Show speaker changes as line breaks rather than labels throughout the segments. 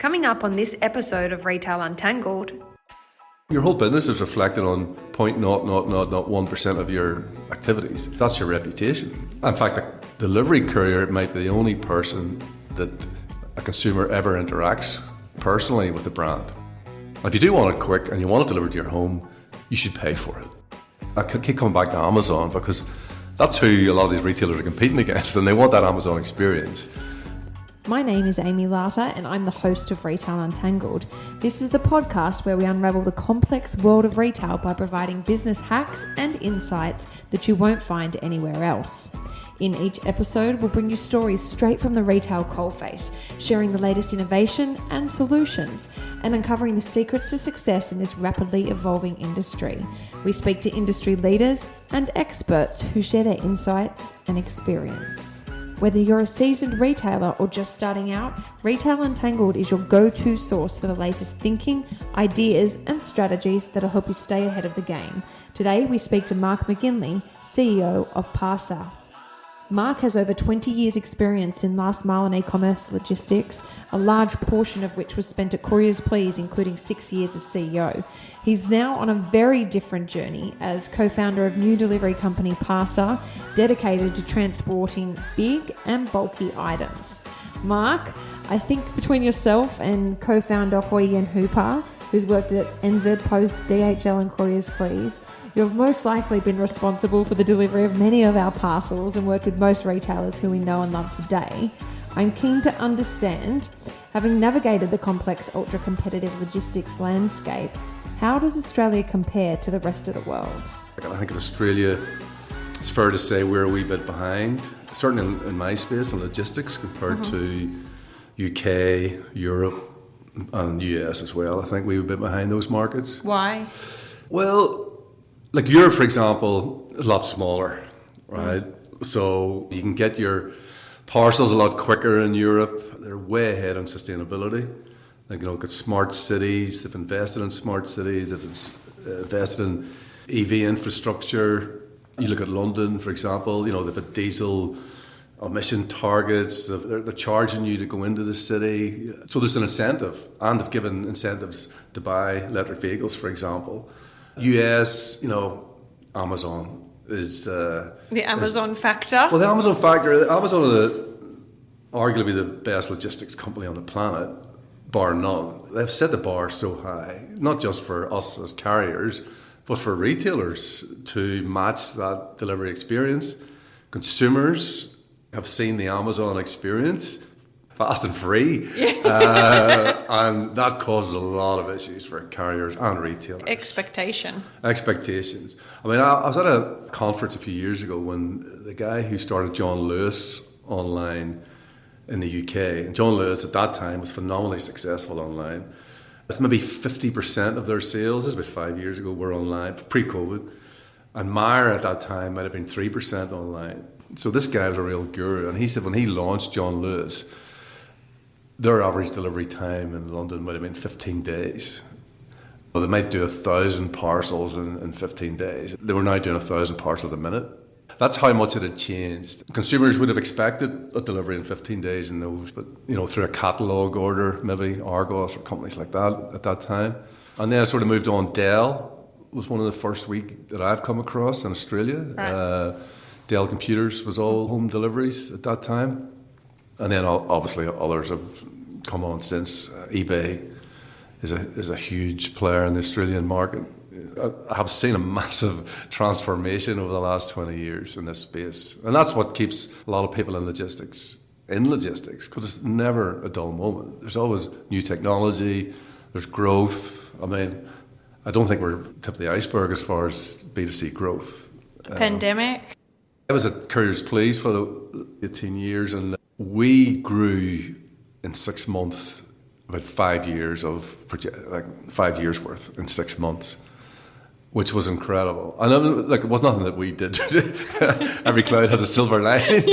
Coming up on this episode of Retail Untangled.
Your whole business is reflected on 0.0001% of your activities. That's your reputation. In fact, a delivery courier might be the only person that a consumer ever interacts personally with the brand. If you do want it quick and you want it delivered to your home, you should pay for it. I keep coming back to Amazon because that's who a lot of these retailers are competing against, and they want that Amazon experience.
My name is Amie and I'm the host of Retail Untangled. This is the podcast where we unravel the complex world of retail by providing business hacks and insights that you won't find anywhere else. In each episode, we'll bring you stories straight from the retail coalface, sharing the latest innovation and solutions, and uncovering the secrets to success in this rapidly evolving industry. We speak to industry leaders and experts who share their insights and experience. Whether you're a seasoned retailer or just starting out, Retail Untangled is your go-to source for the latest thinking, ideas, and strategies that'll help you stay ahead of the game. Today, we speak to Mark McGinley, CEO of Parca. Mark has over 20 years' experience in last mile and e-commerce logistics, a large portion of which was spent at CouriersPlease, including 6 years as CEO. He's now on a very different journey as co-founder of new delivery company Parca, dedicated to transporting big and bulky items. Mark, I think between yourself and co-founder Hoyen Hooper, who's worked at NZ Post, DHL and CouriersPlease, you've most likely been responsible for the delivery of many of our parcels and worked with most retailers who we know and love today. I'm keen to understand, having navigated the complex, ultra-competitive logistics landscape, how does Australia compare to the rest of the world?
I think in Australia, it's fair to say we're a wee bit behind, certainly in my space in logistics compared to UK, Europe and US as well. I think we're a bit behind those markets.
Why?
Well, like Europe, for example, a lot smaller, right? So you can get your parcels a lot quicker in Europe. They're way ahead on sustainability. Like, got smart cities. They've invested in smart cities. They've invested in EV infrastructure. You look at London, for example. They've got diesel emission targets. They're charging you to go into the city. So there's an incentive, and they've given incentives to buy electric vehicles, for example. US, Amazon is...
the Amazon factor?
Well, the Amazon factor, Amazon are arguably the best logistics company on the planet, bar none. They've set the bar so high, not just for us as carriers, but for retailers to match that delivery experience. Consumers have seen the Amazon experience, fast and free, and that causes a lot of issues for carriers and retailers. Expectations. I mean, I was at a conference a few years ago when the guy who started John Lewis online in the UK, and John Lewis at that time was phenomenally successful online. It's maybe 50% of their sales, this was about 5 years ago, were online, pre-COVID, and Myer at that time might have been 3% online. So this guy was a real guru, and he said when he launched John Lewis, their average delivery time in London might have been 15 days. Well, they might do 1,000 parcels in 15 days. They were now doing 1,000 parcels a minute. That's how much it had changed. Consumers would have expected a delivery in 15 days in those, but through a catalogue order, maybe Argos or companies like that at that time. And then I sort of moved on. Dell was one of the first that I've come across in Australia. Right. Dell Computers was all home deliveries at that time. And then obviously others have come on since. eBay is a huge player in the Australian market. I have seen a massive transformation over the last 20 years in this space. And that's what keeps a lot of people in logistics, because it's never a dull moment. There's always new technology, there's growth. I mean, I don't think we're tip of the iceberg as far as B2C growth.
Pandemic?
I was at CouriersPlease for the 18 years, and we grew in 6 months about 5 years like 5 years worth in 6 months, which was incredible. And it was nothing that we did. Every cloud has a silver lining.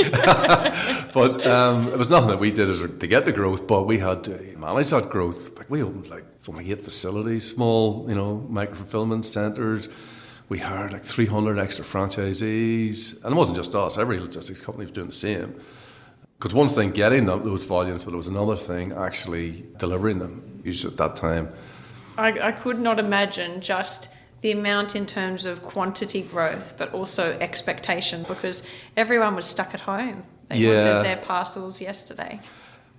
But it was nothing that we did to get the growth, but we had to manage that growth. Like, we opened something like 8 facilities, small, micro-fulfillment centres. We hired 300 extra franchisees. And it wasn't just us. Every logistics company was doing the same. Because one thing getting those volumes, but it was another thing actually delivering them, usually at that time.
I could not imagine just the amount in terms of quantity growth, but also expectation, because everyone was stuck at home. They wanted their parcels yesterday.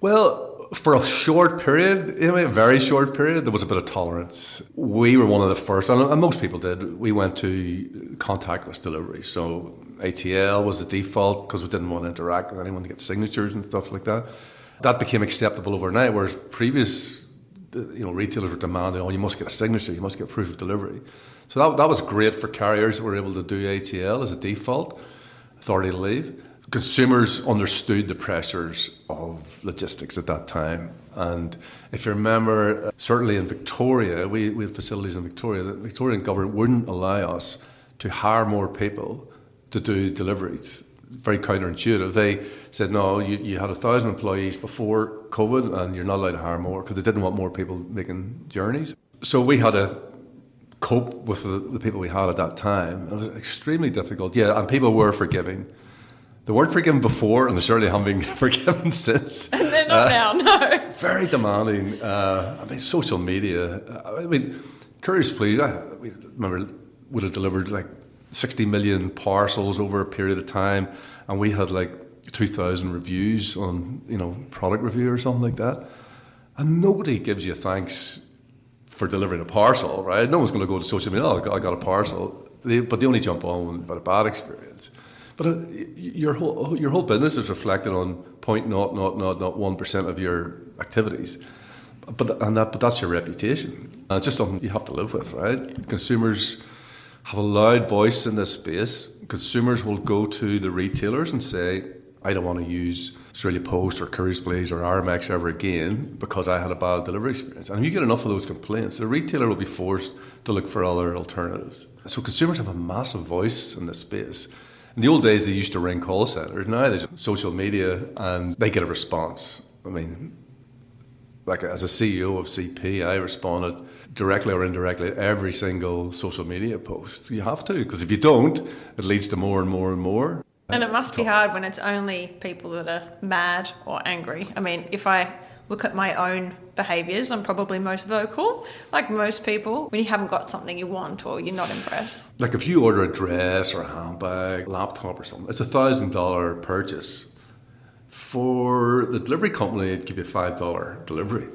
Well, for a short period, a very short period, there was a bit of tolerance. We were one of the first, and most people did, we went to contactless delivery. So ATL was the default because we didn't want to interact with anyone to get signatures and stuff like that. That became acceptable overnight, whereas previous retailers were demanding, you must get a signature, you must get proof of delivery. So that was great for carriers that were able to do ATL as a default, authority to leave. Consumers understood the pressures of logistics at that time. And if you remember, certainly in Victoria, we had facilities in Victoria, the Victorian government wouldn't allow us to hire more people to do deliveries. Very counterintuitive. They said, no, you had 1,000 employees before COVID and you're not allowed to hire more because they didn't want more people making journeys. So we had to cope with the people we had at that time. It was extremely difficult. Yeah, and people were forgiving. They weren't forgiven before, and they certainly haven't been forgiven since.
And they're not now, no.
Very demanding. Social media. CouriersPlease, we remember, would have delivered like 60 million parcels over a period of time, and we had like 2,000 reviews on, product review or something like that. And nobody gives you thanks for delivering a parcel, right? No one's going to go to social media, I got a parcel. But they only jump on when about a bad experience. But your whole business is reflected on 0.0001% of your activities. But that's your reputation. It's just something you have to live with, right? Consumers have a loud voice in this space. Consumers will go to the retailers and say, I don't want to use Australia Post or CouriersPlease or RMX ever again because I had a bad delivery experience. And if you get enough of those complaints, the retailer will be forced to look for other alternatives. So consumers have a massive voice in this space. In the old days, they used to ring call centres. Now they just social media and they get a response. Like as a CEO of CP, I responded directly or indirectly to every single social media post. You have to, because if you don't, it leads to more and more and more.
And it must be hard when it's only people that are mad or angry. If I look at my own behaviours, I'm probably most vocal. Like most people, when you haven't got something you want or you're not impressed.
Like if you order a dress or a handbag, laptop or something, it's $1,000 purchase. For the delivery company, it could be a $5 delivery.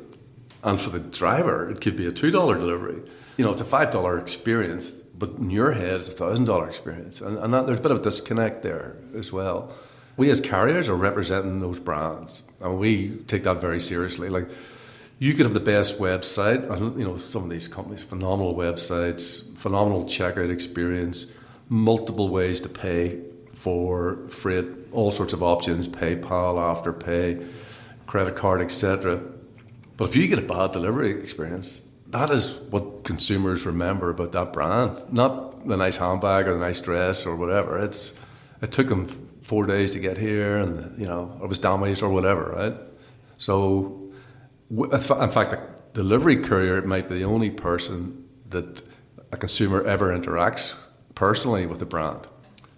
And for the driver, it could be a $2 delivery. It's a $5 experience, but in your head, it's a $1,000 experience. And there's a bit of a disconnect there as well. We as carriers are representing those brands, and we take that very seriously. Like, you could have the best website, and some of these companies, phenomenal websites, phenomenal checkout experience, multiple ways to pay for freight, all sorts of options, PayPal, Afterpay, credit card, etc. But if you get a bad delivery experience, that is what consumers remember about that brand, not the nice handbag or the nice dress or whatever. It took them 4 days to get here, and it was damaged or whatever, right? So, in fact, the delivery courier might be the only person that a consumer ever interacts personally with the brand.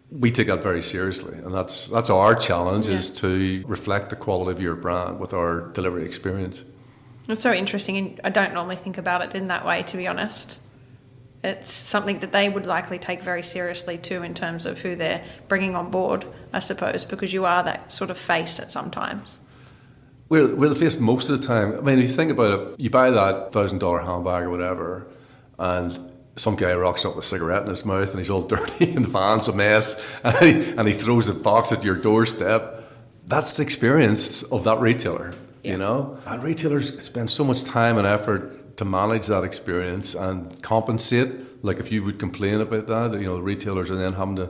We take that very seriously, and that's our challenge, is to reflect the quality of your brand with our delivery experience.
It's so interesting, and I don't normally think about it in that way, to be honest. It's something that they would likely take very seriously too, in terms of who they're bringing on board, I suppose, because you are that sort of face at sometimes.
We're the face most of the time. If you think about it, you buy that $1,000 handbag or whatever, and some guy rocks up with a cigarette in his mouth and he's all dirty and the van's a mess, and he throws the box at your doorstep. That's the experience of that retailer. And retailers spend so much time and effort to manage that experience and compensate. Like if you would complain about that, the retailers are then having to,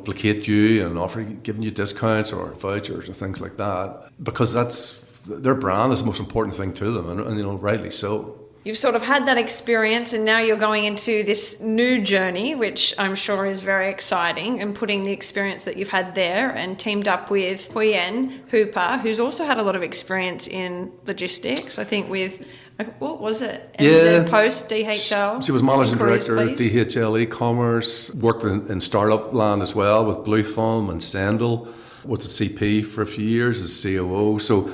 placate you and giving you discounts or vouchers or things like that, because that's their brand is the most important thing to them, and rightly so.
You've sort of had that experience, and now you're going into this new journey, which I'm sure is very exciting, and putting the experience that you've had there and teamed up with Huyen Hooper, who's also had a lot of experience in logistics, I think with, what was it? NZ Post, DHL.
She was managing director at DHL e-commerce, worked in startup land as well with Blue Thumb and Sendle. was at CP for a few years as COO. So,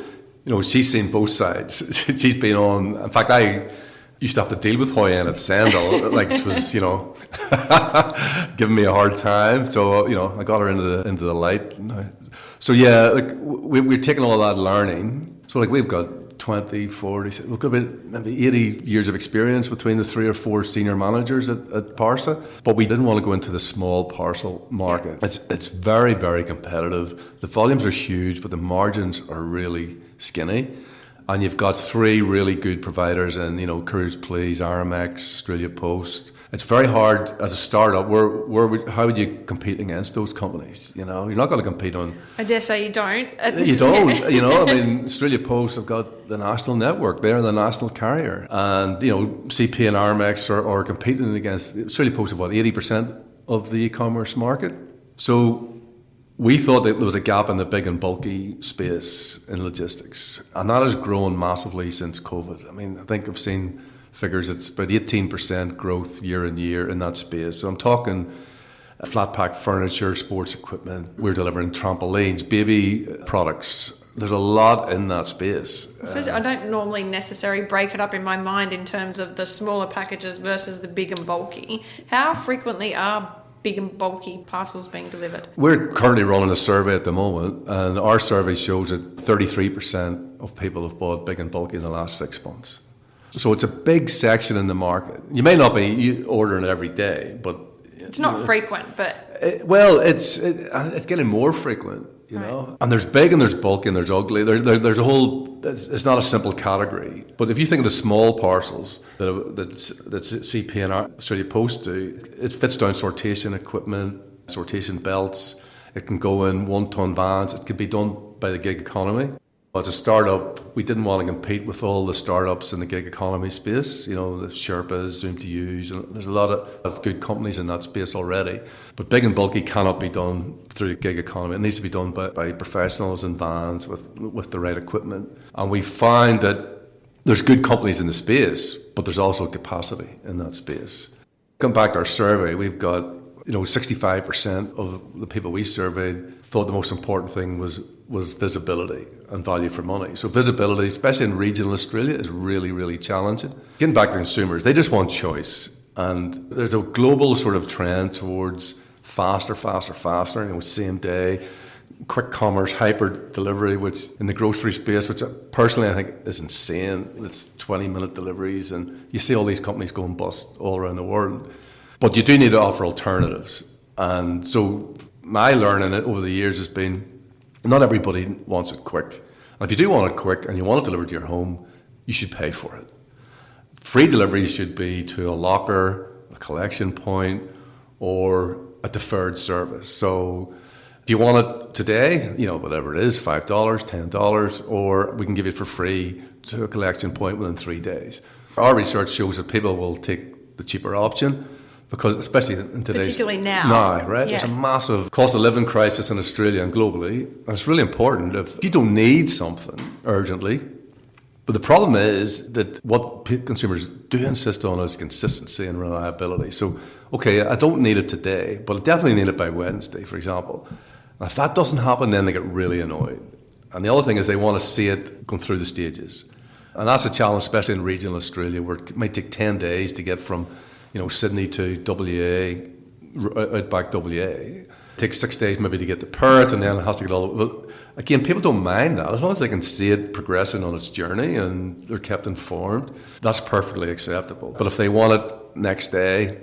she's seen both sides. She's been on. In fact, I used to have to deal with Hoi An at Sandal, like it was, giving me a hard time. So, I got her into the light. So yeah, like we're taking all that learning. So like we've got 20, 40, we've got maybe 80 years of experience between the 3 or 4 senior managers at Parca. But we didn't want to go into the small parcel market. It's very, very competitive. The volumes are huge, but the margins are really skinny. And you've got 3 really good providers in, CouriersPlease, RMX, Australia Post. It's very hard as a startup. How would you compete against those companies? You're not going to compete on.
I dare say you don't.
You don't. Australia Post have got the national network. They're the national carrier, and CP and RMX are competing against. Australia Post have 80% of the e-commerce market. So we thought that there was a gap in the big and bulky space in logistics, and that has grown massively since COVID. I think I've seen figures, it's about 18% growth year on year in that space. So I'm talking flat pack furniture, sports equipment, we're delivering trampolines, baby products. There's a lot in that space.
So I don't normally necessarily break it up in my mind in terms of the smaller packages versus the big and bulky. How frequently are big and bulky parcels being delivered?
We're currently running a survey at the moment, and our survey shows that 33% of people have bought big and bulky in the last 6 months. So it's a big section in the market. You may not be ordering it every day, but
it's not frequent. But
it's getting more frequent. Right. And there's big and there's bulky and there's ugly. There's a whole. It's not a simple category. But if you think of the small parcels that CP and Australia Post do, it fits down sortation equipment, sortation belts. It can go in 1-ton vans. It can be done by the gig economy. As a startup, we didn't want to compete with all the startups in the gig economy space, the Sherpas, Zoom to Use, and there's a lot of good companies in that space already. But big and bulky cannot be done through the gig economy. It needs to be done by professionals in vans with the right equipment. And we find that there's good companies in the space, but there's also capacity in that space. Come back to our survey, we've got 65% of the people we surveyed thought the most important thing was visibility and value for money. So visibility, especially in regional Australia, is really, really challenging. Getting back to consumers, they just want choice. And there's a global sort of trend towards faster, same day, quick commerce, hyper delivery, which in the grocery space, which personally I think is insane. It's 20-minute deliveries, and you see all these companies going bust all around the world. But you do need to offer alternatives. And so my learning over the years has been, not everybody wants it quick. And if you do want it quick and you want it delivered to your home, you should pay for it. Free delivery should be to a locker, a collection point, or a deferred service. So if you want it today, whatever it is, $5, $10, or we can give it for free to a collection point within 3 days. Our research shows that people will take the cheaper option, because especially in today's...
Particularly now.
Right? Yeah. There's a massive cost of living crisis in Australia and globally. And it's really important if you don't need something urgently. But the problem is that what consumers do insist on is consistency and reliability. So, okay, I don't need it today, but I definitely need it by Wednesday, for example. And if that doesn't happen, then they get really annoyed. And the other thing is they want to see it going through the stages. And that's a challenge, especially in regional Australia, where it might take 10 days to get from Sydney to WA, outback WA. It takes 6 days maybe to get to Perth, and then it has to get all... Well, again, people don't mind that. As long as they can see it progressing on its journey and they're kept informed, that's perfectly acceptable. But if they want it next day,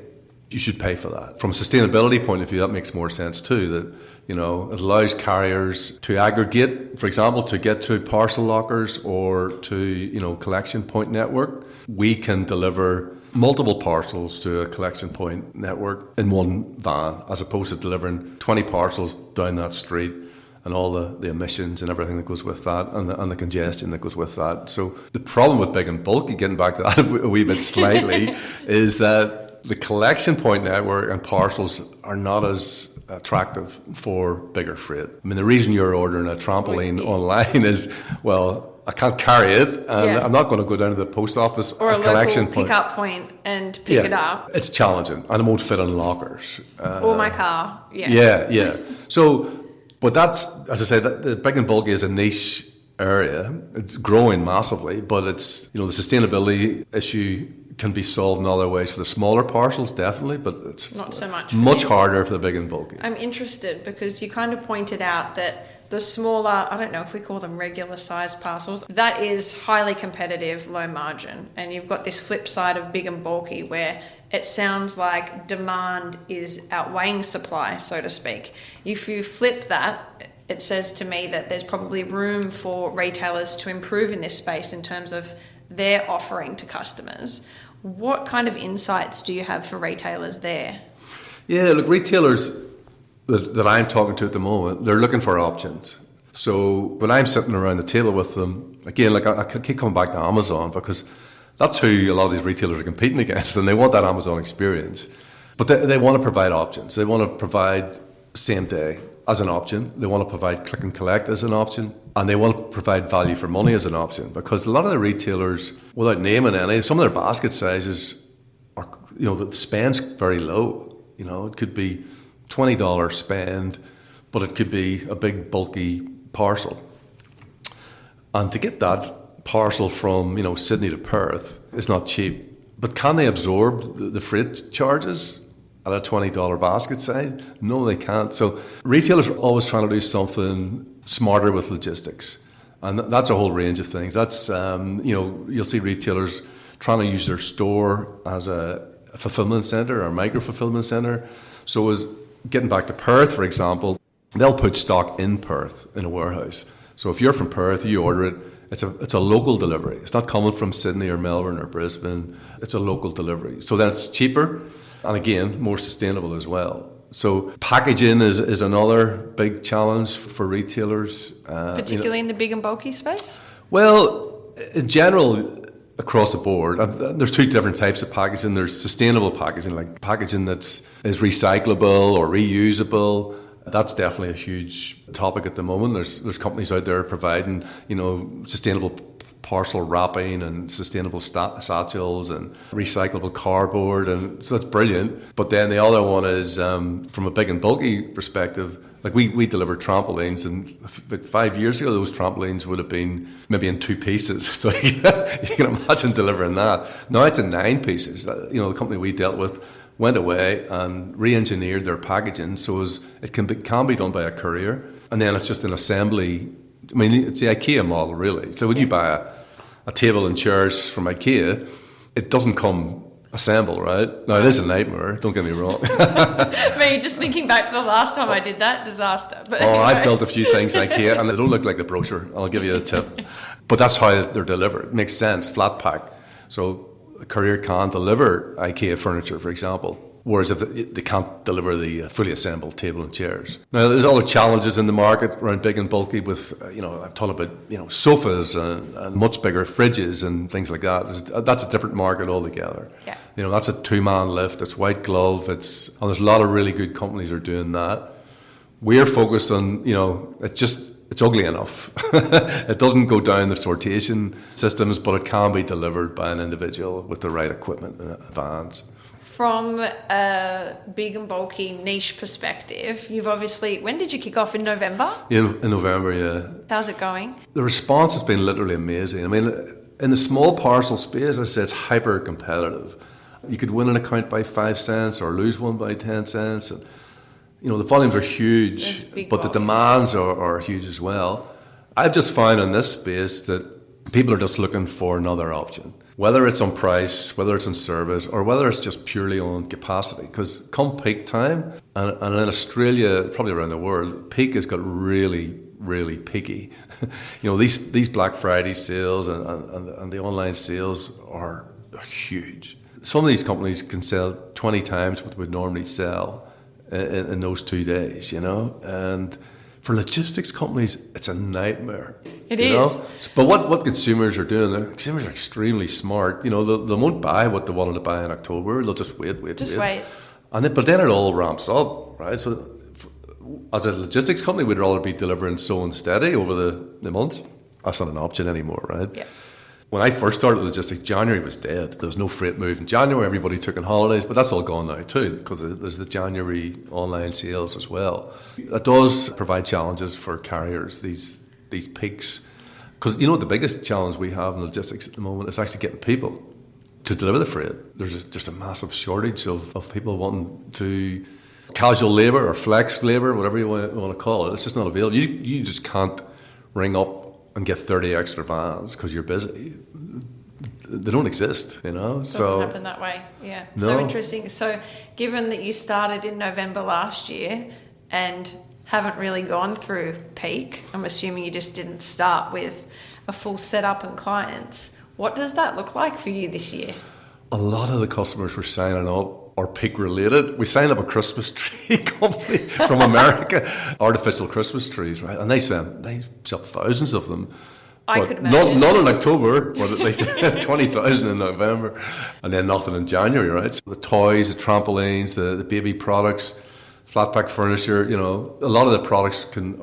you should pay for that. From a sustainability point of view, that makes more sense too, that it allows carriers to aggregate, for example, to get to parcel lockers or to collection point network. We can deliver multiple parcels to a collection point network in one van, as opposed to delivering 20 parcels down that street and all the emissions and everything that goes with that, and the congestion that goes with that. So the problem with big and bulky, getting back to that a wee bit slightly, is that the collection point network and parcels are not as attractive for bigger freight. The reason you're ordering a trampoline online is, I can't carry it, and I'm not going to go down to the post office
or a
collection
local pick-up point and pick it up.
It's challenging, and it won't fit in lockers.
Or my car.
Yeah. So But that's, as I said, the big and bulky is a niche area. It's growing massively, but it's, the sustainability issue can be solved in other ways for the smaller parcels, definitely, but it's
not so much
harder for the big and bulky.
I'm interested because you kind of pointed out that the smaller, I don't know if we call them regular sized parcels, that is highly competitive, low margin. And you've got this flip side of big and bulky where it sounds like demand is outweighing supply, so to speak. If you flip that, it says to me that there's probably room for retailers to improve in this space in terms of their offering to customers. What kind of insights do you have for retailers there?
Yeah, look, retailers that I'm talking to at the moment, they're looking for options. So when I'm sitting around the table with them, again, like I keep coming back to Amazon because that's who a lot of these retailers are competing against, and they want that Amazon experience. But they want to provide options. They want to provide same day as an option. They want to provide click and collect as an option. And they want to provide value for money as an option, because a lot of the retailers, without naming any, some of their basket sizes are, the spend's very low. It could be $20 spend, but it could be a big bulky parcel. And to get that parcel from, Sydney to Perth is not cheap. But can they absorb the freight charges at a $20 basket size? No, they can't. So retailers are always trying to do something smarter with logistics. And that's a whole range of things. That's, you'll see retailers trying to use their store as a fulfillment centre or micro fulfillment centre. So as getting back to Perth, for example, they'll put stock in Perth in a warehouse. So if you're from Perth, you order it, it's a local delivery. It's not coming from Sydney or Melbourne or Brisbane. It's a local delivery. So then it's cheaper and, again, more sustainable as well. So packaging is another big challenge for retailers.
Particularly in the big and bulky space?
Well, in general, across the board, there's two different types of packaging. There's sustainable packaging, like packaging is recyclable or reusable. That's definitely a huge topic at the moment. There's companies out there providing, sustainable parcel wrapping and sustainable satchels and recyclable cardboard, and so that's brilliant. But then the other one is from a big and bulky perspective. Like we deliver trampolines, and about 5 years ago those trampolines would have been maybe in 2 pieces. So you can imagine delivering that. Now it's in 9 pieces. The company we dealt with went away and re-engineered their packaging so as it can be done by a courier, and then it's just an assembly. I mean, it's the IKEA model, really. So when you buy a table and chairs from IKEA, it doesn't come assembled, right? Now, it is a nightmare, don't get me wrong.
Maybe just thinking back to the last time I did that, disaster. But
anyway. I've built a few things in IKEA, and they don't look like the brochure. I'll give you a tip. But that's how they're delivered. It makes sense, flat pack. So a courier can't deliver IKEA furniture, for example. Whereas if they can't deliver the fully assembled table and chairs. Now, there's other challenges in the market around big and bulky with, I've talked about, sofas and much bigger fridges and things like that. That's a different market altogether.
Yeah.
That's a 2-man lift. It's white glove. And there's a lot of really good companies are doing that. We're focused on, it's ugly enough. It doesn't go down the sortation systems, but it can be delivered by an individual with the right equipment and vans.
From a big and bulky niche perspective, you've obviously, when did you kick off? In November?
In November, yeah.
How's it going?
The response has been literally amazing. I mean, in the small parcel space, as I say, it's hyper competitive. You could win an account by 5 cents or lose one by 10 cents. And, the volumes are huge, but the demands are huge as well. I've just found in this space that people are just looking for another option. Whether it's on price, whether it's on service, or whether it's just purely on capacity. Because come peak time, and in Australia, probably around the world, peak has got really, really peaky. These Black Friday sales and the online sales are huge. Some of these companies can sell 20 times what they would normally sell in those 2 days, and for logistics companies, it's a nightmare.
It is.
But what consumers are doing, the consumers are extremely smart. They won't buy what they wanted to buy in October. They'll just wait. But then it all ramps up, right? So as a logistics company, we'd rather be delivering slow and steady over the months. That's not an option anymore, right?
Yeah.
When I first started logistics, January was dead. There was no freight move in January. Everybody took on holidays, but that's all gone now too, because there's the January online sales as well. That does provide challenges for carriers, these peaks. Because you know the biggest challenge we have in logistics at the moment is actually getting people to deliver the freight. There's just a massive shortage of people wanting to casual labour or flex labour, whatever you want to call it. It's just not available. You just can't ring up and get 30 extra vans because you're busy. They don't exist, you know.
Doesn't happen that way. Yeah.
No.
So interesting. So given that you started in November last year and haven't really gone through peak, I'm assuming you just didn't start with a full setup and clients. What does that look like for you this year?
A lot of the customers were signing up are peak related. We signed up a Christmas tree company from America, artificial Christmas trees, right? And they sell thousands of them.
I could imagine.
Not in October, but they said 20,000 in November, and then nothing in January, right? So the toys, the trampolines, the baby products, flat pack furniture, you know, a lot of the products can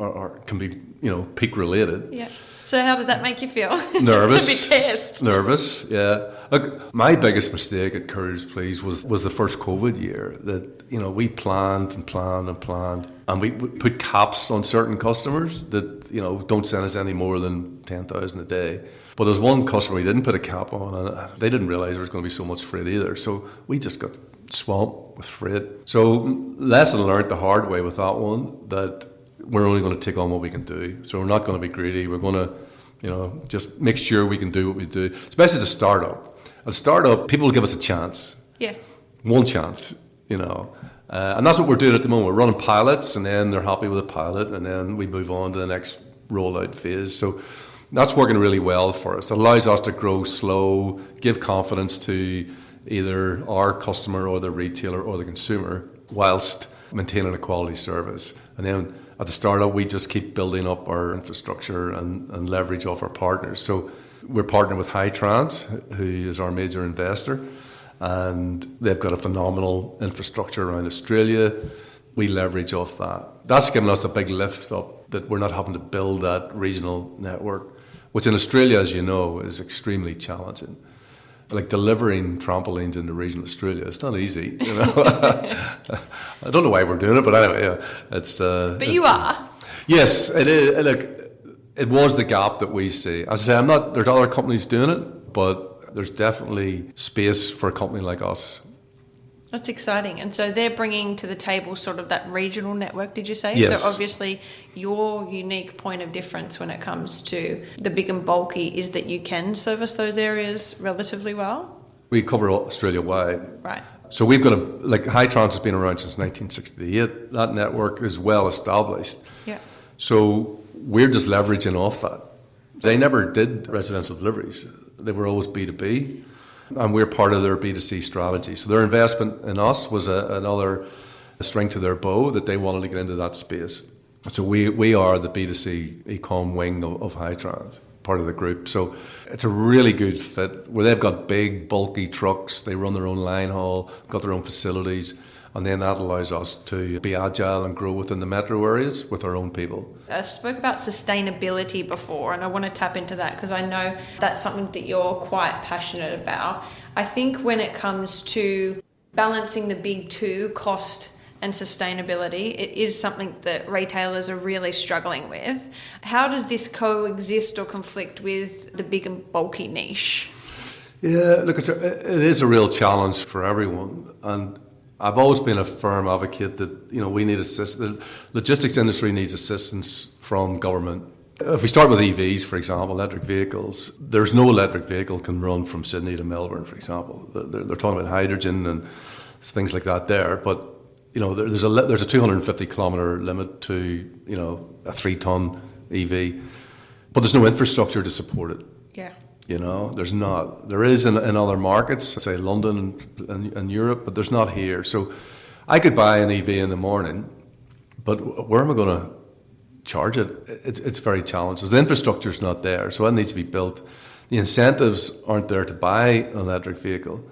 be, you know, peak related.
Yeah. So how does that make you feel?
Nervous.
It's going to be test.
Nervous, yeah. Look, my biggest mistake at CouriersPlease was the first COVID year. That, you know, we planned, and we put caps on certain customers that, you know, don't send us any more than 10,000 a day. But there's one customer we didn't put a cap on, and they didn't realise there was going to be so much freight either. So we just got swamped with freight. So lesson learned the hard way with that one, that we're only going to take on what we can do. So we're not going to be greedy. We're going to, you know, just make sure we can do what we do. Especially as a startup. As a startup, people will give us a chance.
Yeah.
One chance, you know. And that's what we're doing at the moment. We're running pilots, and then they're happy with the pilot, and then we move on to the next rollout phase. So that's working really well for us. It allows us to grow slow, give confidence to either our customer or the retailer or the consumer, whilst maintaining a quality service. And then as a startup, we just keep building up our infrastructure and leverage off our partners. So we're partnering with Hightrans, who is our major investor, and they've got a phenomenal infrastructure around Australia. We leverage off that. That's given us a big lift up, that we're not having to build that regional network, which in Australia, as you know, is extremely challenging. Like delivering trampolines into regional Australia, it's not easy, you know. I don't know why we're doing it, but anyway, yeah, it's.
But you are.
Yes, it is. Look, it was the gap that we see. As I say, there's other companies doing it, but there's definitely space for a company like us.
That's exciting. And so they're bringing to the table sort of that regional network, did you say?
Yes.
So obviously your unique point of difference when it comes to the big and bulky is that you can service those areas relatively well?
We cover Australia wide.
Right.
So we've got Hightrans has been around since 1968. That network is well established.
Yeah.
So we're just leveraging off that. They never did residential deliveries. They were always B2B. And we're part of their B2C strategy. So their investment in us was another string to their bow, that they wanted to get into that space. So we are the B2C e-com wing of Hightrans, part of the group. So it's a really good fit, where they've got big, bulky trucks, they run their own line haul, got their own facilities, and then that allows us to be agile and grow within the metro areas with our own people.
I spoke about sustainability before, and I want to tap into that because I know that's something that you're quite passionate about. I think when it comes to balancing the big two, cost and sustainability, it is something that retailers are really struggling with. How does this coexist or conflict with the big and bulky niche?
Yeah, look, it is a real challenge for everyone. And I've always been a firm advocate that, you know, we need assistance. The logistics industry needs assistance from government. If we start with EVs, for example, electric vehicles, there's no electric vehicle can run from Sydney to Melbourne, for example. They're talking about hydrogen and things like that there, but you know, there's a 250 kilometre limit to, you know, a 3-ton EV, but there's no infrastructure to support it.
Yeah.
You know, there's not. There is in other markets, say London and Europe, but there's not here. So I could buy an EV in the morning, but where am I going to charge it? It's very challenging. The infrastructure's not there, so that needs to be built. The incentives aren't there to buy an electric vehicle.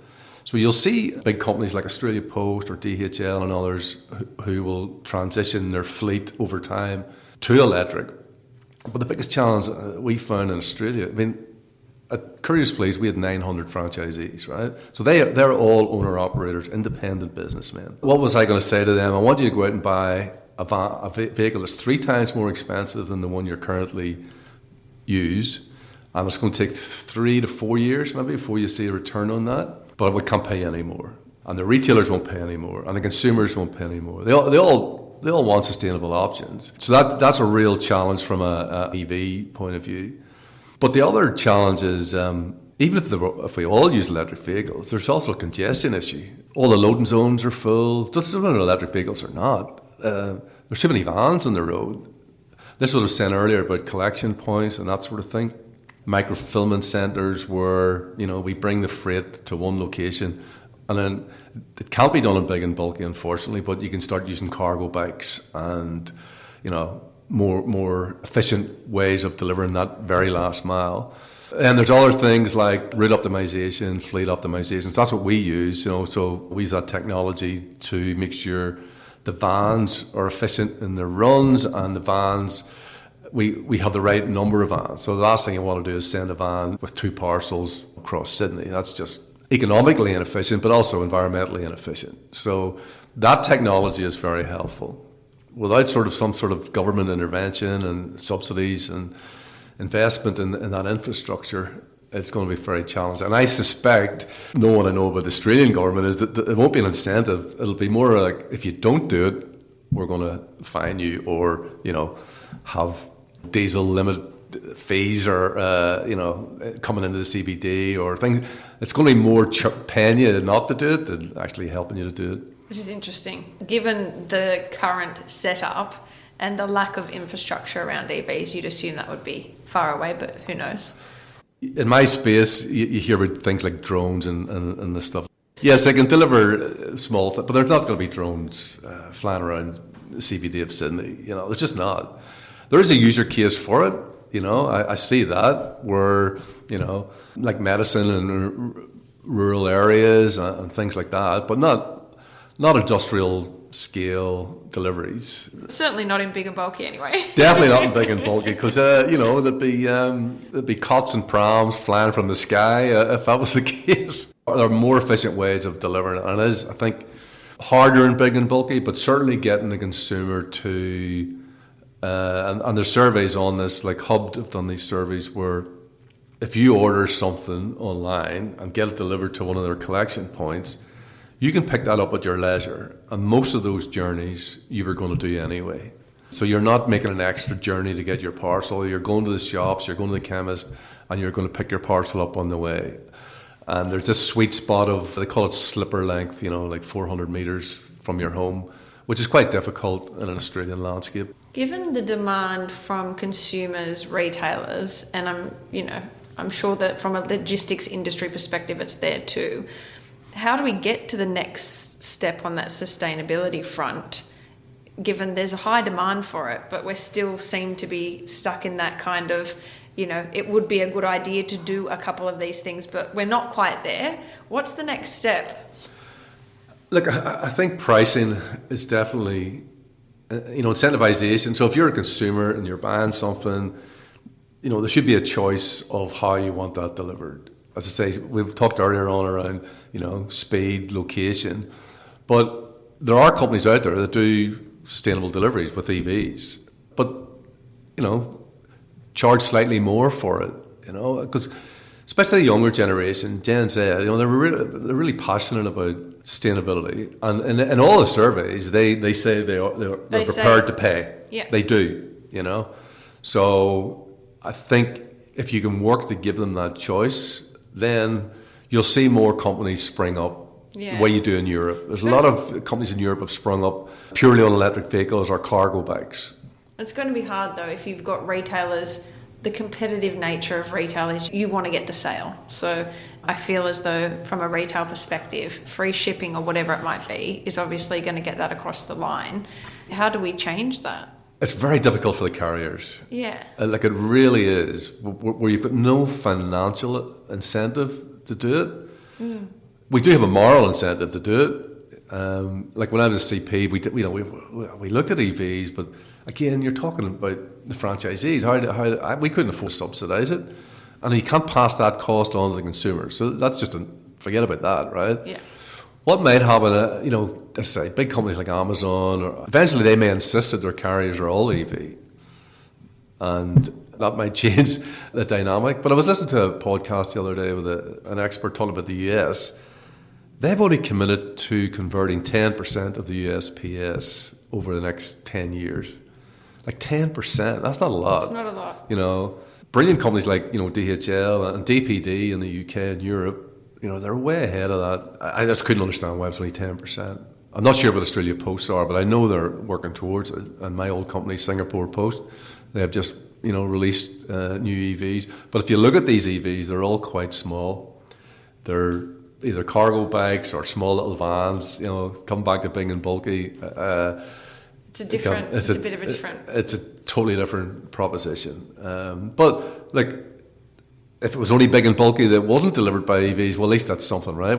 So you'll see big companies like Australia Post or DHL and others who will transition their fleet over time to electric. But the biggest challenge we found in Australia, I mean, at CouriersPlease, we had 900 franchisees, right? So they're all owner-operators, independent businessmen. What was I going to say to them? I want you to go out and buy a vehicle that's 3 times more expensive than the one you're currently use, and it's going to take 3 to 4 years maybe before you see a return on that, but we can't pay any more. And the retailers won't pay any more, and the consumers won't pay any more. They all want sustainable options. So that's a real challenge from a EV point of view. But the other challenge is, even if we all use electric vehicles, there's also a congestion issue. All the loading zones are full. Doesn't matter electric vehicles or not. There's too many vans on the road. This is what I was saying earlier about collection points and that sort of thing. Microfulfillment centres where, we bring the freight to one location, and then it can't be done in big and bulky, unfortunately, but you can start using cargo bikes and, more efficient ways of delivering that very last mile. And there's other things like route optimization, fleet optimization. So that's what we use, so we use that technology to make sure the vans are efficient in their runs, and the vans, we have the right number of vans. So the last thing you want to do is send a van with 2 parcels across Sydney. That's just economically inefficient, but also environmentally inefficient. So that technology is very helpful. Without some sort of government intervention and subsidies and investment in that infrastructure, it's going to be very challenging. And I suspect, knowing what I know about the Australian government, is that it won't be an incentive. It'll be more like, if you don't do it, we're going to fine you, or, have diesel limit fees, or, coming into the CBD or things. It's going to be more paying you not to do it than actually helping you to do it.
Which is interesting. Given the current setup and the lack of infrastructure around EVs, you'd assume that would be far away, but who knows?
In my space, you hear about things like drones and this stuff. Yes, they can deliver small things, but there's not going to be drones flying around the CBD of Sydney. There's just not. There is a user case for it. I see that where, like medicine in rural areas and things like that, but not industrial scale deliveries.
Certainly not in big and bulky anyway.
Definitely not in big and bulky, because there'd be cots and prams flying from the sky if that was the case. There are more efficient ways of delivering it, and it is, I think, harder in big and bulky, but certainly getting the consumer to and there's surveys on this, like Hub have done these surveys where if you order something online and get it delivered to one of their collection points, you can pick that up at your leisure, and most of those journeys you were going to do anyway. So you're not making an extra journey to get your parcel. You're going to the shops, you're going to the chemist, and you're going to pick your parcel up on the way. And there's this sweet spot of, they call it slipper length, like 400 metres from your home, which is quite difficult in an Australian landscape.
Given the demand from consumers, retailers, and I'm sure that from a logistics industry perspective it's there too, how do we get to the next step on that sustainability front, given there's a high demand for it, but we still seem to be stuck in that kind of, it would be a good idea to do a couple of these things, but we're not quite there. What's the next step?
Look, I think pricing is definitely, incentivization. So if you're a consumer and you're buying something, there should be a choice of how you want that delivered. As I say, we've talked earlier on around, speed, location, but there are companies out there that do sustainable deliveries with EVs, but, charge slightly more for it, because especially the younger generation, Gen Z, they're really passionate about sustainability, and in all the surveys, they say they're prepared to pay.
Yeah.
They do, So I think if you can work to give them that choice, then you'll see more companies spring up.
Yeah.
The way you do in Europe. There's a lot of companies in Europe have sprung up purely on electric vehicles or cargo bikes.
It's going to be hard though if you've got retailers, the competitive nature of retailers, you want to get the sale. So I feel as though from a retail perspective, free shipping or whatever it might be is obviously going to get that across the line. How do we change that?
It's very difficult for the carriers.
Yeah.
Like it really is, where you've got no financial incentive to do it. Mm. We do have a moral incentive to do it. Like when I was at CP, we looked at EVs, but again, you're talking about the franchisees. We couldn't afford to subsidise it, And you can't pass that cost on to the consumer. So that's just forget about that, right?
Yeah.
What might happen, let's say big companies like Amazon, or eventually they may insist that their carriers are all EV. And that might change the dynamic. But I was listening to a podcast the other day with an expert talking about the US. They've only committed to converting 10% of the US PS over the next 10 years. Like 10%, that's not a lot.
It's not a lot.
Brilliant companies like, DHL and DPD in the UK and Europe, they're way ahead of that. I just couldn't understand why it's only 10%. I'm not sure what Australia Post are, but I know they're working towards it. And my old company, Singapore Post, they have just, released new EVs. But if you look at these EVs, they're all quite small. They're either cargo bikes or small little vans, come back to big and bulky.
It's a bit of a different.
It's a totally different proposition. But if it was only big and bulky that wasn't delivered by EVs, well, at least that's something, right?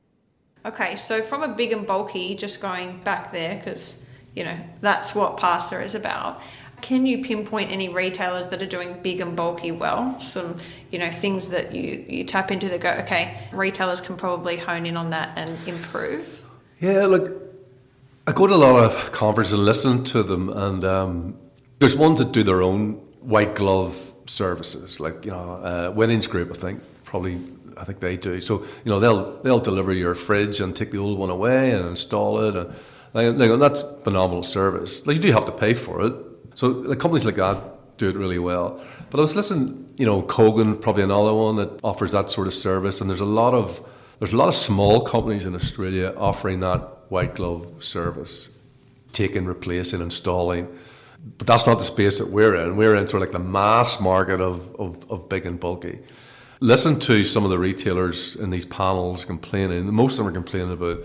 Okay, so from a big and bulky, just going back there, because, that's what Parca is about. Can you pinpoint any retailers that are doing big and bulky well? Some, things that you tap into that go, okay, retailers can probably hone in on that and improve?
Yeah, look, I go to a lot of conferences and listen to them, and there's ones that do their own white glove services, like Winnings Group. I think they do. So they'll deliver your fridge and take the old one away and install it, and that's phenomenal service. You do have to pay for it. So companies like that do it really well. But I was listening, Kogan, probably another one that offers that sort of service, and there's a lot of small companies in Australia offering that white glove service, taking, replacing, installing. But that's not the space that we're in. We're in sort of the mass market of big and bulky. Listen to some of the retailers in these panels complaining. Most of them are complaining about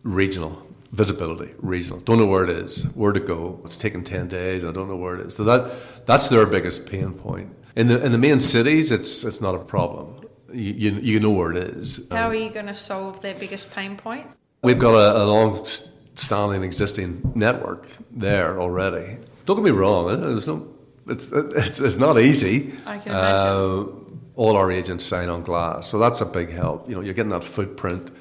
regional visibility, regional. Don't know where it is, where to go. It's taking 10 days. I don't know where it is. So that's their biggest pain point. In the main cities, it's not a problem. You know where it is.
How are you going to solve their biggest pain point?
We've got a long-standing existing network there already. Don't get me wrong. It's not easy.
I can imagine.
All our agents sign on glass, so that's a big help. You're getting that footprint.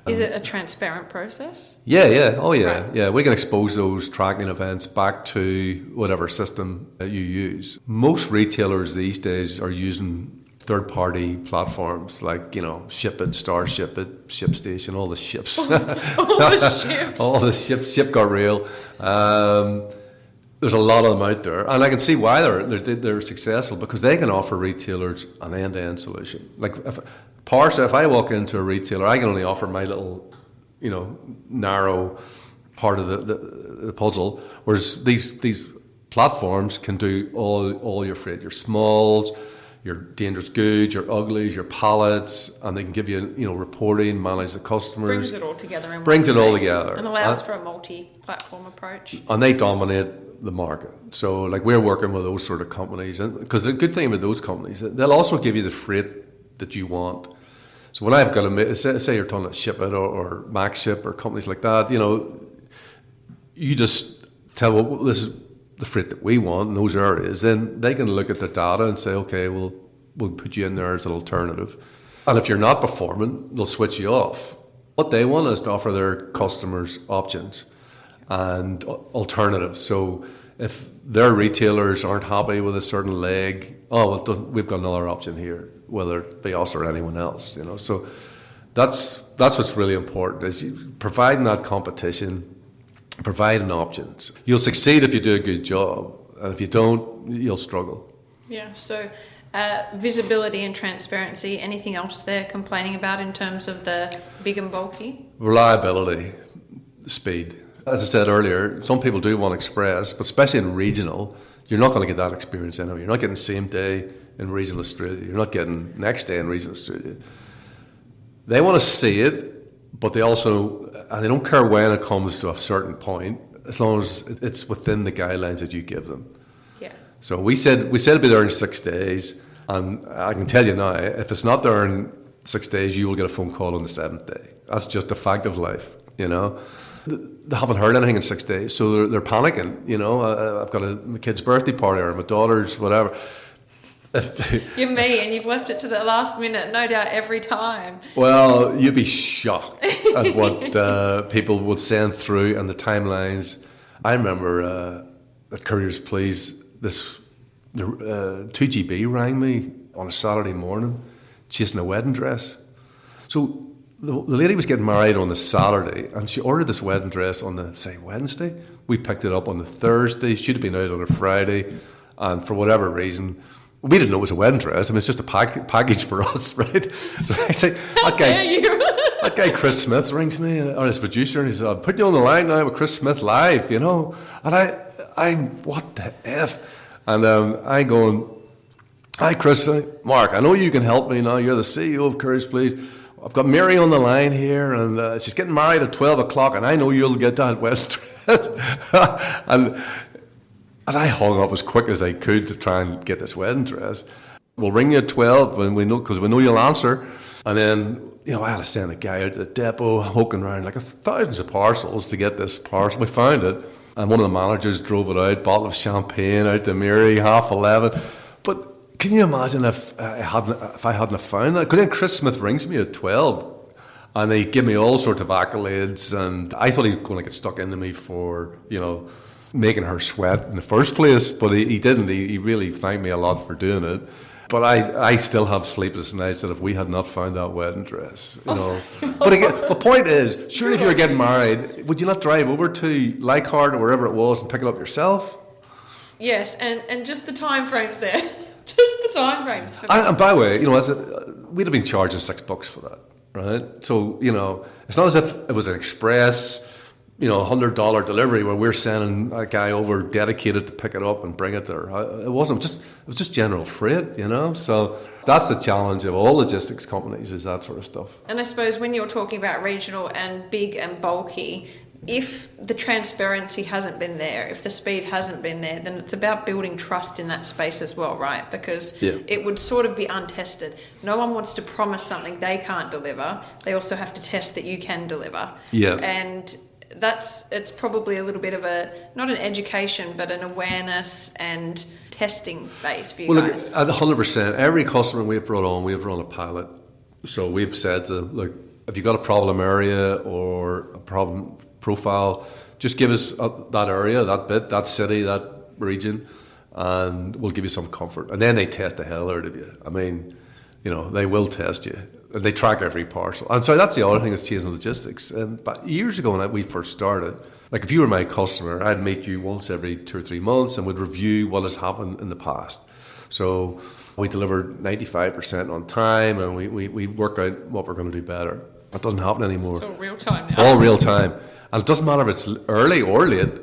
Is it a transparent process?
Yeah. Oh, yeah.
Right.
Yeah, we can expose those tracking events back to whatever system that you use. Most retailers these days are using third-party platforms like, Ship-It, Starship-It, ShipStation, all the ships.
all the ships.
All the ships, Ship-Got Rail. There's a lot of them out there, and I can see why they're successful, because they can offer retailers an end-to-end solution. Like if I walk into a retailer, I can only offer my little, narrow part of the puzzle, whereas these platforms can do all your freight, your smalls, your dangerous goods, your uglies, your pallets, and they can give you, reporting, manage the customers.
Brings it all together in
Brings
one
it all
space
together.
And allows for a multi-platform approach.
And they dominate the market. So we're working with those sort of companies, and because the good thing about those companies, they'll also give you the freight that you want. So when I've got say you're talking about Ship-It or MaxShip or companies like that, you just tell, well, this is the freight that we want in those areas. Then they can look at the data and say, okay, we'll put you in there as an alternative. And if you're not performing, they'll switch you off. What they want is to offer their customers options and alternatives. So if their retailers aren't happy with a certain leg, we've got another option here, whether it be us or anyone else. So that's what's really important, is providing that competition, providing options. You'll succeed if you do a good job, and if you don't, you'll struggle.
Yeah. So visibility and transparency. Anything else they're complaining about in terms of the big and bulky?
Reliability, speed. As I said earlier, some people do want express, but especially in regional, you're not going to get that experience anyway. You're not getting same day in regional Australia. You're not getting next day in regional Australia. They want to see it, but they don't care when it comes to a certain point, as long as it's within the guidelines that you give them.
Yeah.
So we said it'd be there in 6 days, and I can tell you now, if it's not there in 6 days, you will get a phone call on the 7th day. That's just a fact of life, They haven't heard anything in 6 days, so they're panicking. I've got my kid's birthday party or my daughter's whatever.
You're me, and you've left it to the last minute, no doubt, every time.
Well, you'd be shocked at what people would send through and the timelines. I remember at CouriersPlease, this 2GB rang me on a Saturday morning, chasing a wedding dress. So the lady was getting married on the Saturday, and she ordered this wedding dress on the, say, Wednesday. We picked it up on the Thursday. She'd have been out on a Friday, and for whatever reason, we didn't know it was a wedding dress. I mean, it's just a package for us, right? So I say, that guy Chris Smith rings me, or his producer, and he says, "I'm putting you on the line now with Chris Smith live," you know. And I'm what the F? And I going, "Hi, Chris, Mark, I know you can help me now. You're the CEO of CouriersPlease. I've got Mary on the line here, and she's getting married at 12 o'clock, and I know you'll get that wedding dress." And I hung up as quick as I could to try and get this wedding dress. "We'll ring you at 12 when we know, because we know you'll answer." And then, you know, I had to send a guy out to the depot, poking around like thousands of parcels to get this parcel. We found it, and one of the managers drove it out, bottle of champagne out to Mary, 11:30. But can you imagine if I hadn't have found that? Because then Chris Smith rings me at 12, and they give me all sorts of accolades, and I thought he was going to get stuck into me for, you know, making her sweat in the first place, but he didn't. He really thanked me a lot for doing it. But I still have sleepless nights that if we had not found that wedding dress, you know. But again, the point is, surely if you were getting married, would you not drive over to Leichhardt or wherever it was and pick it up yourself?
Yes, and just the time frames there. Just the time frames.
And by the way, you know, we'd have been charging $6 for that, right? So, you know, it's not as if it was an express, you know, $100 delivery where we're sending a guy over dedicated to pick it up and bring it there. It wasn't. It was just general freight, you know. So that's the challenge of all logistics companies, is that sort of stuff.
And I suppose when you're talking about regional and big and bulky, if the transparency hasn't been there, if the speed hasn't been there, then it's about building trust in that space as well, right? Because it would sort of be untested. No one wants to promise something they can't deliver. They also have to test that you can deliver.
Yeah.
And it's probably a little bit of not an education, but an awareness and testing phase for you guys.
Look, at 100%, every customer we've brought on, we've run a pilot. So we've said to them, look, if you've got a problem area or a problem profile, just give us that area, that bit, that city, that region, and we'll give you some comfort. And then they test the hell out of you. I mean, you know, they will test you. And they track every parcel. And so that's the other thing that's changing logistics. But years ago when we first started, like if you were my customer, I'd meet you once every 2 or 3 months and would review what has happened in the past. So we delivered 95% on time, and we work out what we're going to do better. That doesn't happen anymore.
It's all real time now.
All real time. And it doesn't matter if it's early or late.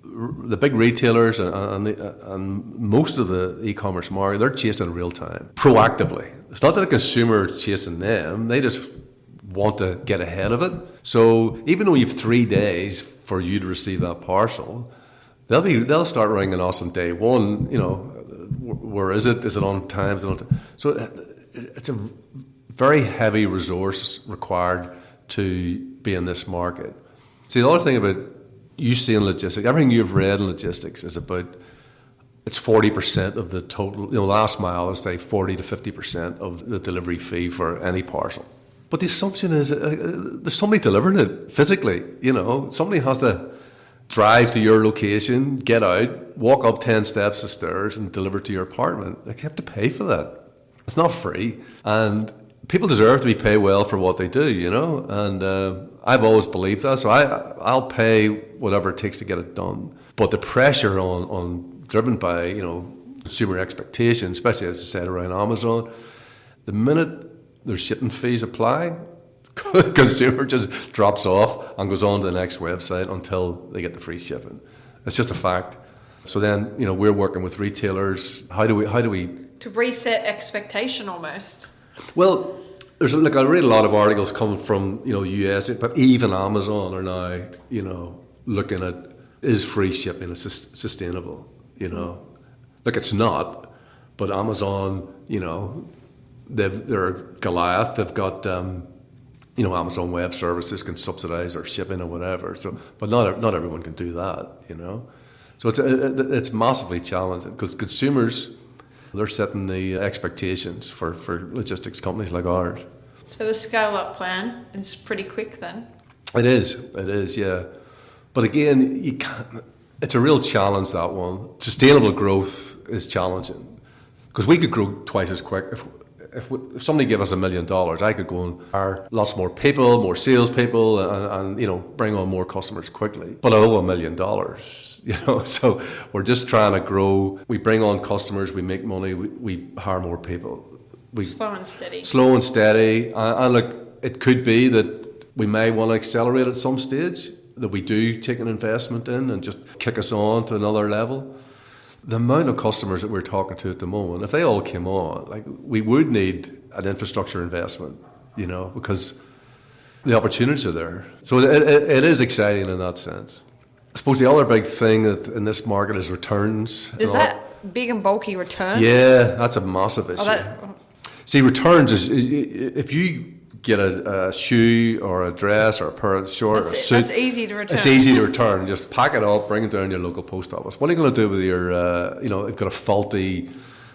The big retailers and most of the e-commerce market, they're chasing real time, proactively. It's not that the consumer is chasing them, they just want to get ahead of it. So even though you have 3 days for you to receive that parcel, they'll start ringing us on day one, you know, where is it? Is it on time? Is it on time? So it's a very heavy resource required to be in this market. See, the other thing about you see in logistics, everything you've read in logistics is about, it's 40% of the total, you know, last mile is say 40 to 50% of the delivery fee for any parcel. But the assumption is there's somebody delivering it physically, you know, somebody has to drive to your location, get out, walk up 10 steps of stairs and deliver to your apartment. Like, you have to pay for that. It's not free. And people deserve to be paid well for what they do, you know, and I've always believed that, so I'll pay whatever it takes to get it done. But the pressure on driven by, you know, consumer expectations, especially as I said around Amazon, the minute their shipping fees apply, the consumer just drops off and goes on to the next website until they get the free shipping. It's just a fact. So then, you know, we're working with retailers. How do we
to reset expectation almost?
Well, I read a lot of articles coming from, you know, US, but even Amazon are now, you know, looking at, is free shipping sustainable, you know? Look, it's not, but Amazon, you know, they're Goliath. They've got, you know, Amazon Web Services can subsidize their shipping or whatever. So, but not everyone can do that, you know? So it's massively challenging because consumers, They're setting the expectations for logistics companies like ours.
So the scale-up plan is pretty quick then?
It is, yeah. But again, you can't, it's a real challenge, that one. Sustainable growth is challenging. Because we could grow twice as quick. If somebody gave us $1 million, I could go and hire lots more people, more salespeople, and bring on more customers quickly. But I owe $1 million, So we're just trying to grow. We bring on customers, we make money, we hire more people.
Slow and steady.
Slow and steady. And look, it could be that we may want to accelerate at some stage, that we do take an investment in and just kick us on to another level. The amount of customers that we're talking to at the moment, if they all came on, we would need an infrastructure investment, because the opportunities are there. So it is exciting in that sense. I suppose the other big thing in this market is returns.
Is that big and bulky returns?
Yeah, that's a massive issue. See, returns is, if you get a shoe or a dress or a pair of shorts or a suit,
that's easy to return.
It's easy to return. Just pack it up, bring it down to your local post office. What are you going to do with your, you've got a faulty,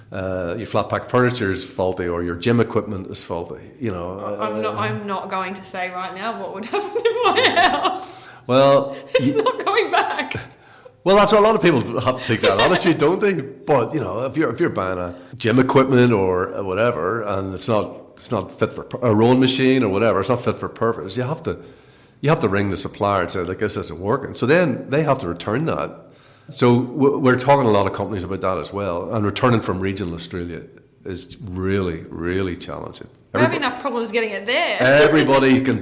your flat pack furniture is faulty or your gym equipment is faulty.
I'm not going to say right now what would happen in my house.
Well,
it's not going back.
Well, that's why a lot of people have to take that attitude, don't they? But if you're buying a gym equipment or whatever, and it's not fit for a rowing machine or whatever, it's not fit for purpose. You have to ring the supplier and say, like, this isn't working. So then they have to return that. So we're talking to a lot of companies about that as well. And returning from regional Australia is really, really challenging.
We have enough problems getting it there.
Everybody can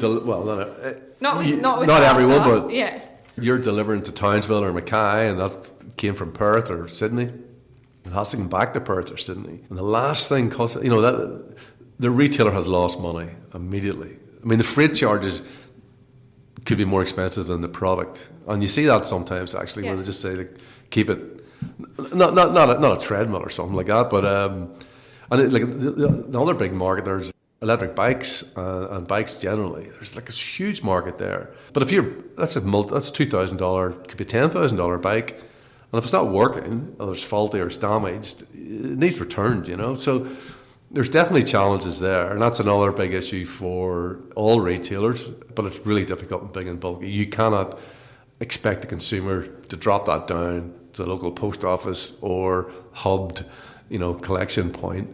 not everyone, but
yeah.
You're delivering to Townsville or Mackay, and that came from Perth or Sydney. It has to come back to Perth or Sydney. And the last thing costs, that the retailer has lost money immediately. I mean, the freight charges could be more expensive than the product, and you see that sometimes actually, where they just say, keep it, not a treadmill or something like that, but the other big market, there's electric bikes and bikes generally. There's a huge market there. But if that's a $2,000, could be $10,000 bike, and if it's not working, or it's faulty or it's damaged, it needs returned. So there's definitely challenges there, and that's another big issue for all retailers. But it's really difficult and big and bulky. You cannot expect the consumer to drop that down to the local post office or hubbed, collection point.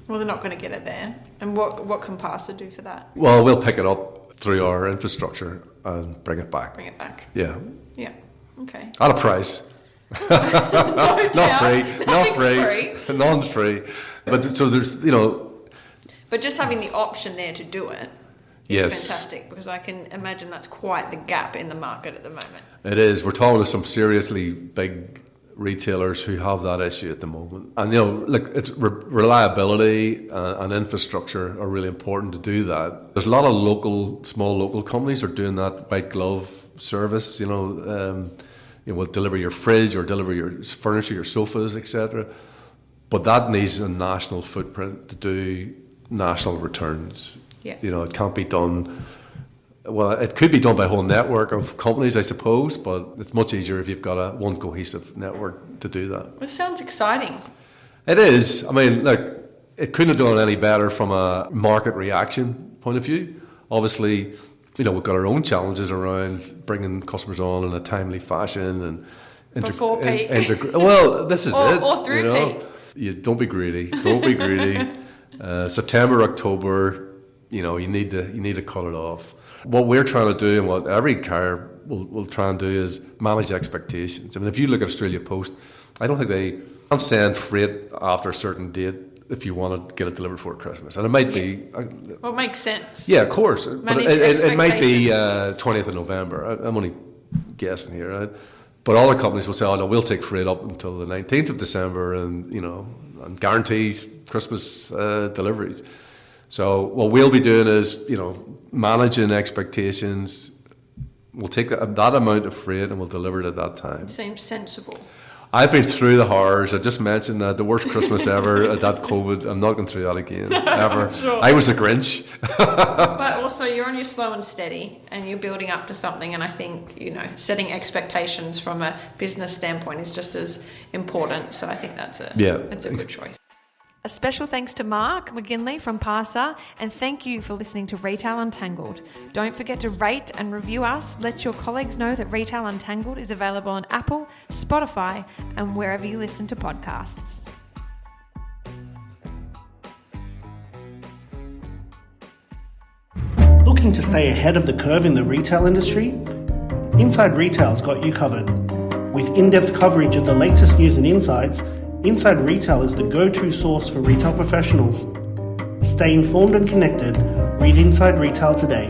Well, they're not going to get it there. And what can Parca do for that?
Well, we'll pick it up through our infrastructure and bring it back.
Bring it back.
Yeah.
Yeah. Okay.
At a price. Not free. But so there's,
But just having the option there to do it is fantastic, because I can imagine that's quite the gap in the market at the moment.
It is. We're talking to some seriously big retailers who have that issue at the moment. And, it's reliability and infrastructure are really important to do that. There's a lot of small local companies are doing that white glove service, will deliver your fridge or deliver your furniture, your sofas, etc. But that needs a national footprint to do national returns.
Yeah.
It can't be done. Well, it could be done by a whole network of companies, I suppose, but it's much easier if you've got one cohesive network to do that.
It sounds exciting.
It is. I mean, look, it couldn't have done any better from a market reaction point of view. Obviously, we've got our own challenges around bringing customers on in a timely fashion and
before peak.
Well, this is it.
Or through peak.
Don't be greedy. Don't be greedy. September, October, you need to cut it off. What we're trying to do, and what every carrier will try and do, is manage expectations. I mean, if you look at Australia Post, I don't think they can't send freight after a certain date if you want to get it delivered before Christmas. And it might be...
Well, it makes sense.
Yeah, of course. But it might be 20th of November. I'm only guessing here, right? But other companies will say, oh, no, we'll take freight up until the 19th of December and guarantee Christmas deliveries. So what we'll be doing is, managing expectations. We'll take that amount of freight and we'll deliver it at that time.
Seems sensible.
I've been through the horrors. I just mentioned that the worst Christmas ever, that COVID. I'm not going through that again, ever.
Sure.
I was the Grinch.
But also you're on your slow and steady and you're building up to something, and I think, setting expectations from a business standpoint is just as important. So I think that's a good choice.
A special thanks to Mark McGinley from Parca, and thank you for listening to Retail Untangled. Don't forget to rate and review us. Let your colleagues know that Retail Untangled is available on Apple, Spotify, and wherever you listen to podcasts.
Looking to stay ahead of the curve in the retail industry? Inside Retail's got you covered. With in-depth coverage of the latest news and insights, Inside Retail is the go-to source for retail professionals. Stay informed and connected. Read Inside Retail today.